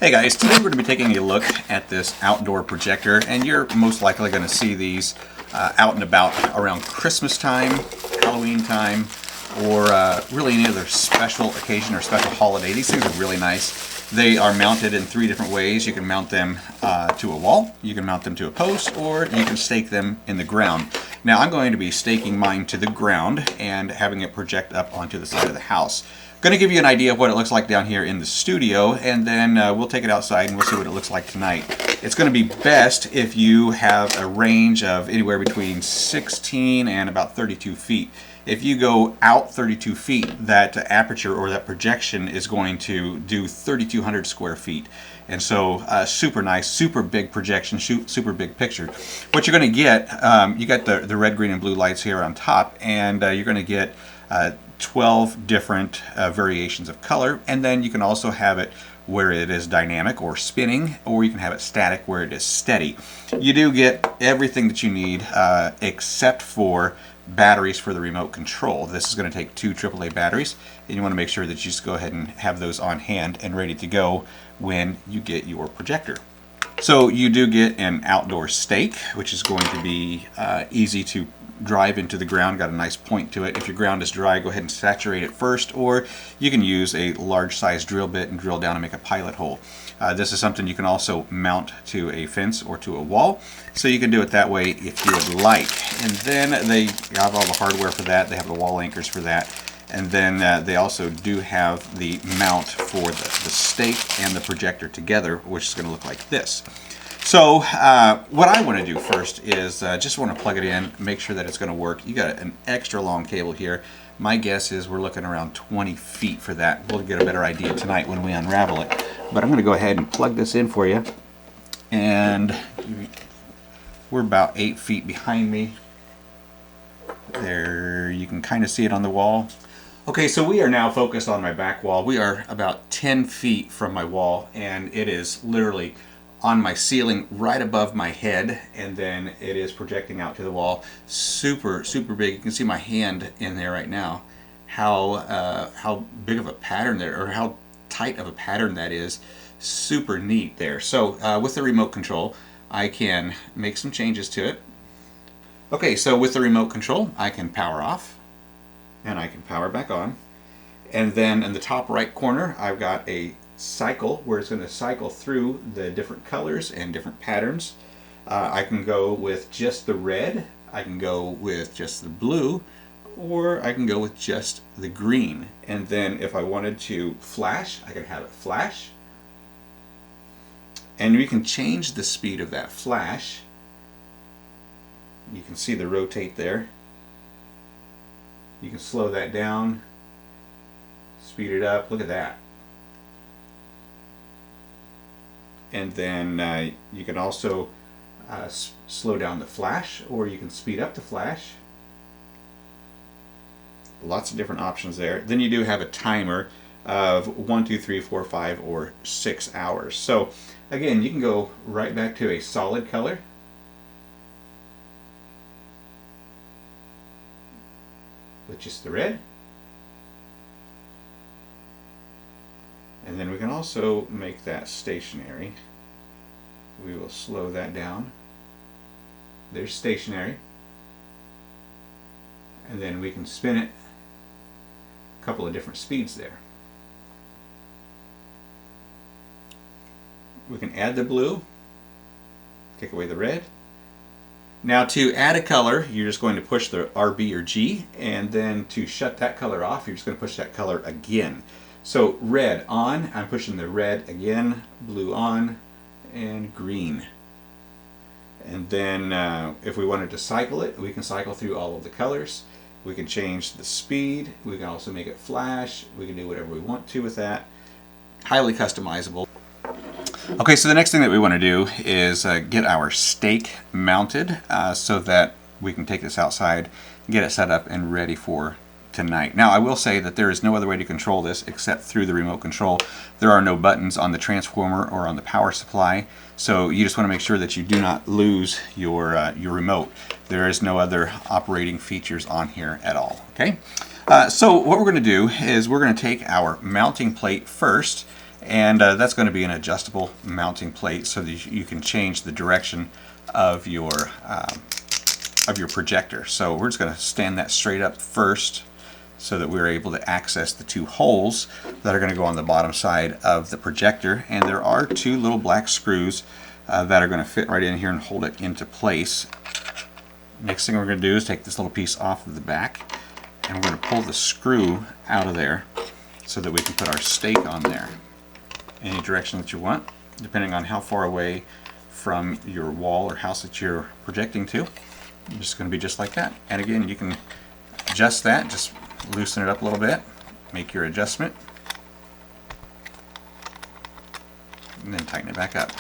Hey guys, today we're going to be taking a look at this outdoor projector, and you're most likely going to see these out and about around Christmas time, Halloween time, or really any other special occasion or special holiday. These things are really nice. They are mounted in 3 different ways. You can mount them to a wall, you can mount them to a post, or you can stake them in the ground. Now I'm going to be staking mine to the ground and having it project up onto the side of the house. Going to give you an idea of what it looks like down here in the studio, and then we'll take it outside and we'll see what it looks like tonight. It's going to be best if you have a range of anywhere between 16 and about 32 feet. If you go out 32 feet, that aperture or that projection is going to do 3,200 square feet. And so super nice, super big projection, super big picture. What you're going to get, you got the red, green, and blue lights here on top, and you're going to get 12 different variations of color, and then you can also have it where it is dynamic or spinning, or you can have it static where it is steady. You do get everything that you need except for batteries for the remote control. This is going to take 2 AAA batteries, and you want to make sure that you just go ahead and have those on hand and ready to go when you get your projector. So you do get an outdoor stake, which is going to be easy to drive into the ground. Got a nice point to it. If your ground is dry, go ahead and saturate it first, or you can use a large size drill bit and drill down and make a pilot hole. This is something you can also mount to a fence or to a wall, so you can do it that way if you would like. And then they have all the hardware for that. They have the wall anchors for that. And then they also do have the mount for the stake and the projector together, which is going to look like this. So what I want to do first is just want to plug it in, make sure that it's going to work. You got an extra long cable here. My guess is we're looking around 20 feet for that. We'll get a better idea tonight when we unravel it. But I'm going to go ahead and plug this in for you. And we're about 8 feet behind me. There, you can kind of see it on the wall. Okay, so we are now focused on my back wall. We are about 10 feet from my wall, and it is literally on my ceiling right above my head, and then it is projecting out to the wall. Super big. You can see my hand in there right now. How big of a pattern there, or how tight of a pattern that is. Super neat there. So with the remote control, I can make some changes to it. Okay, so with the remote control, I can power off and I can power back on. And then in the top right corner, I've got a cycle where it's going to cycle through the different colors and different patterns. I can go with just the red, I can go with just the blue, or I can go with just the green. And then if I wanted to flash, I can have it flash. And we can change the speed of that flash. You can see the rotate there. You can slow that down, speed it up. Look at that. And then you can also slow down the flash, or you can speed up the flash. Lots of different options there. Then you do have a timer of 1, 2, 3, 4, 5, or 6 hours. So again, you can go right back to a solid color. With just the red. And then we can also make that stationary. We will slow that down. There's stationary. And then we can spin it a couple of different speeds there. We can add the blue, take away the red. Now to add a color, you're just going to push the RB or G, and then to shut that color off, you're just going to push that color again. So red on, I'm pushing the red again, blue on, and green. And then if we wanted to cycle it, we can cycle through all of the colors. We can change the speed, we can also make it flash, we can do whatever we want to with that. Highly customizable. Okay, so the next thing that we want to do is get our stake mounted so that we can take this outside, get it set up and ready for tonight. Now I will say that there is no other way to control this except through the remote control. There are no buttons on the transformer or on the power supply, so you just want to make sure that you do not lose your remote. There is no other operating features on here at all. Okay, so what we're going to do is we're going to take our mounting plate first, And that's going to be an adjustable mounting plate so that you can change the direction of your projector. So we're just going to stand that straight up first so that we're able to access the two holes that are going to go on the bottom side of the projector. And there are two little black screws that are going to fit right in here and hold it into place. Next thing we're going to do is take this little piece off of the back, and we're going to pull the screw out of there so that we can put our stake on there any direction that you want, depending on how far away from your wall or house that you're projecting to. It's just going to be just like that. And again, you can adjust that, just loosen it up a little bit, make your adjustment, and then tighten it back up.